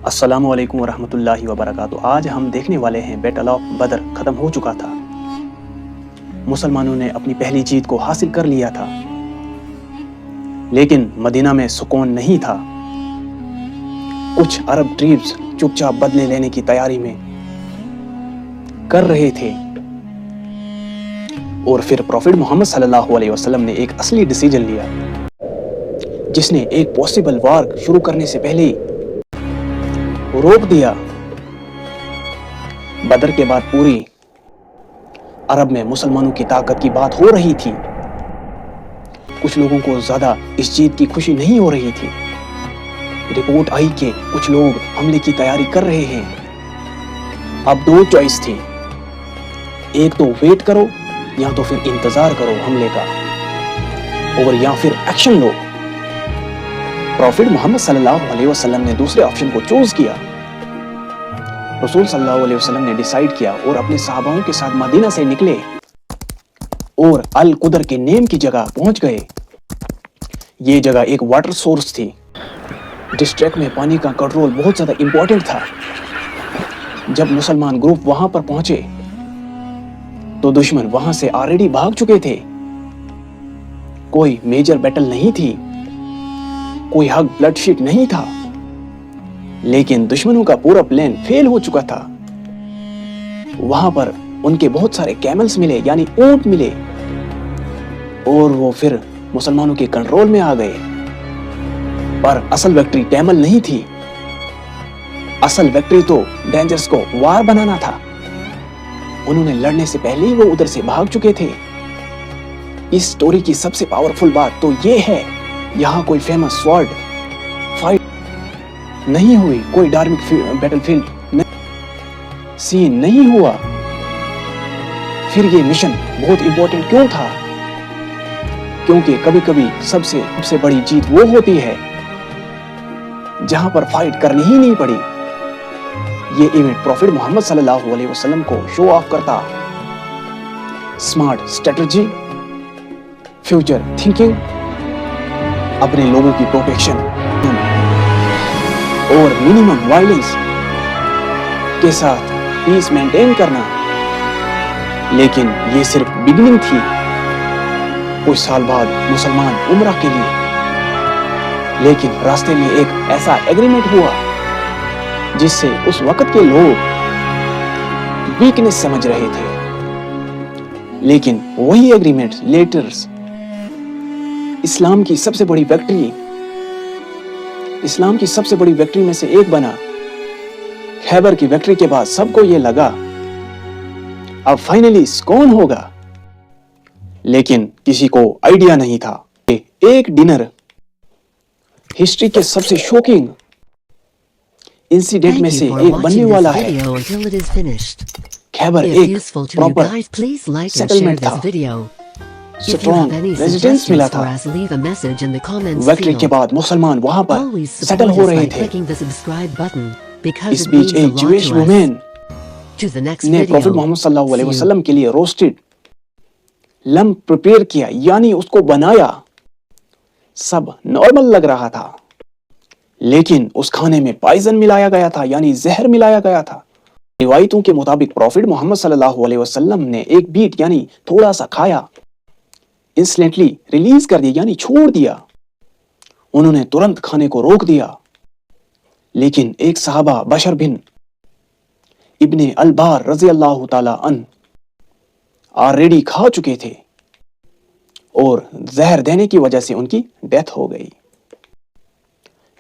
السلام علیکم ورحمۃ اللہ وبرکاتہ۔ آج ہم دیکھنے والے ہیں بیٹل آف بدر ختم ہو چکا تھا، مسلمانوں نے اپنی پہلی جیت کو حاصل کر لیا تھا، لیکن مدینہ میں سکون نہیں تھا۔ کچھ عرب ٹریبس چپ چاپ بدلے لینے کی تیاری میں کر رہے تھے، اور پھر پروفٹ محمد صلی اللہ علیہ وسلم نے ایک اصلی ڈیسیجن لیا، جس نے ایک پاسبل وار شروع کرنے سے پہلے ہی روک دیا۔ بدر کے بعد پوری عرب میں مسلمانوں کی طاقت کی بات ہو رہی تھی۔ کچھ لوگوں کو زیادہ اس جیت کی خوشی نہیں ہو رہی تھی۔ رپورٹ آئی کہ کچھ لوگ حملے کی تیاری کر رہے ہیں۔ اب دو چوائس تھی، ایک تو ویٹ کرو یا تو پھر انتظار کرو حملے کا، اور یا پھر ایکشن لو۔ پروفٹ محمد صلی اللہ علیہ وسلم نے دوسرے آپشن کو چوز کیا۔ رسول صلی اللہ علیہ وسلم نے ڈیسائیڈ کیا اور اپنے صحاباؤں کے ساتھ مدینہ سے نکلے اور القدر کے نیم کی جگہ پہنچ گئے۔ یہ جگہ ایک واٹر سورس تھی۔ ڈسٹرکٹ میں پانی کا کنٹرول بہت زیادہ امپورٹنٹ تھا۔ جب مسلمان گروپ وہاں پر پہنچے تو دشمن وہاں سے آلریڈی بھاگ چکے تھے۔ کوئی میجر بیٹل نہیں تھی، کوئی ہگ بلڈ شیٹ نہیں تھا، لیکن دشمنوں کا پورا پلان فیل ہو چکا تھا۔ وہاں پر ان کے بہت سارے کیملز ملے، یعنی اونٹ ملے، اور وہ پھر مسلمانوں کے کنٹرول میں آ گئے۔ پر اصل وکٹری کیمل نہیں تھی، اصل وکٹری تو ڈینجرز کو وار بنانا تھا۔ انہوں نے لڑنے سے پہلے ہی وہ ادھر سے بھاگ چکے تھے۔ اس سٹوری کی سب سے پاورفل بات تو یہ ہے، یہاں کوئی فیمس سوارڈ فائٹ نہیں ہوئی، کوئی ڈارمک بیٹل فیلڈ سین نہیں ہوا۔ پھر یہ مشن بہت امپورٹنٹ کیوں تھا؟ کیونکہ کبھی کبھی سب سے بڑی جیت وہ ہوتی ہے جہاں پر فائٹ کرنی ہی نہیں پڑی۔ یہ ایونٹ پروفٹ محمد صلی اللہ علیہ وسلم کو شو آف کرتا اسمارٹ اسٹریٹجی، فیوچر تھنکنگ، اپنے لوگوں کی پروٹیکشن اور منیمم وائلنس کے ساتھ پیس مینٹین کرنا۔ لیکن یہ صرف بگننگ تھی۔ کچھ سال بعد مسلمان عمرہ کے لیے، لیکن راستے میں ایک ایسا ایگریمنٹ ہوا جس سے اس وقت کے لوگ ویکنس سمجھ رہے تھے، لیکن وہی ایگریمنٹ لیٹرز اسلام کی سب سے بڑی وکٹری میں سے ایک بنا۔ خیبر کی وکٹری کے بعد سب کو یہ لگا اب فائنلی کون ہوگا، لیکن کسی کو آئیڈیا نہیں تھا کہ ایک ڈنر ہسٹری کے سب سے شوکنگ انسیڈنٹ میں سے ایک بننے والا ہے۔ خیبر ایک پراپر سیٹلمنٹ تھا، سٹرونگ ریزیڈنس ملا تھا۔ وکٹری کے بعد مسلمان وہاں پر سیٹل ہو رہے تھے۔ اس بیچ ایک جویش وومن نے پروفٹ محمد صلی اللہ علیہ وسلم کے لیے روسٹڈ لم پریپیئر کیا، یعنی اس کو بنایا۔ سب نارمل لگ رہا تھا، لیکن اس کھانے میں پائزن ملایا گیا تھا، یعنی زہر ملایا گیا تھا۔ روایتوں کے مطابق پروفٹ محمد صلی اللہ علیہ وسلم نے ایک بیٹ یعنی تھوڑا سا کھایا، انسٹنٹلی ریلیز کر دیا، یعنی چھوڑ دیا۔ انہوں نے ترنت کھانے کو روک دیا، لیکن ایک صحابہ بشر بن ابن البار رضی اللہ تعالی عنہ آلریڈی کھا چکے تھے، اور زہر دینے کی وجہ سے ان کی ڈیتھ ہو گئی۔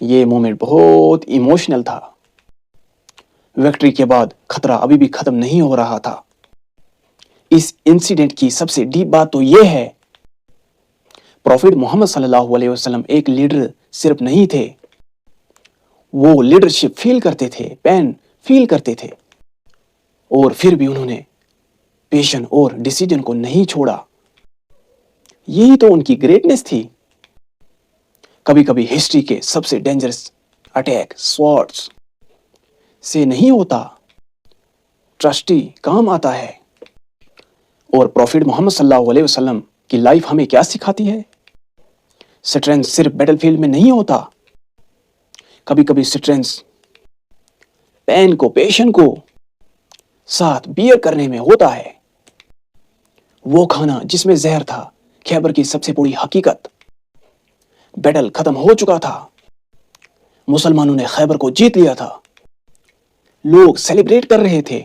یہ مومنٹ بہت ایموشنل تھا۔ وکٹری کے بعد خطرہ ابھی بھی ختم نہیں ہو رہا تھا۔ اس انسیڈنٹ کی سب سے ڈیپ بات تو یہ ہے، پروفٹ محمد صلی اللہ علیہ وسلم ایک لیڈر صرف نہیں تھے، وہ لیڈرشپ فیل کرتے تھے، پین فیل کرتے تھے، اور پھر بھی انہوں نے پیشن اور ڈیسیجن کو نہیں چھوڑا۔ یہی تو ان کی گریٹنس تھی۔ کبھی کبھی ہسٹری کے سب سے ڈینجرس اٹیک سوارڈز سے نہیں ہوتا، ٹرسٹی کام آتا ہے۔ اور پروفٹ محمد صلی اللہ علیہ وسلم کی لائف ہمیں کیا سکھاتی ہے؟ اسٹرینتھ صرف بیٹل فیلڈ میں نہیں ہوتا، کبھی کبھی اسٹرینتھ پین کو پیشن کو ساتھ بیئر کرنے میں ہوتا ہے. وہ کھانا جس میں زہر تھا خیبر کی سب سے بڑی حقیقت. بیٹل ختم ہو چکا تھا. مسلمانوں نے خیبر کو جیت لیا تھا. لوگ سیلیبریٹ کر رہے تھے.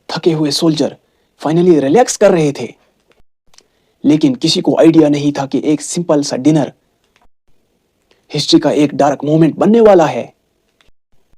تھکے ہوئے سولجر فائنلی ریلیکس کر رہے تھے. لیکن کسی کو آئیڈیا نہیں تھا کہ ایک سمپل سا ڈنر ہسٹری کا ایک ڈارک مومنٹ بننے والا ہے.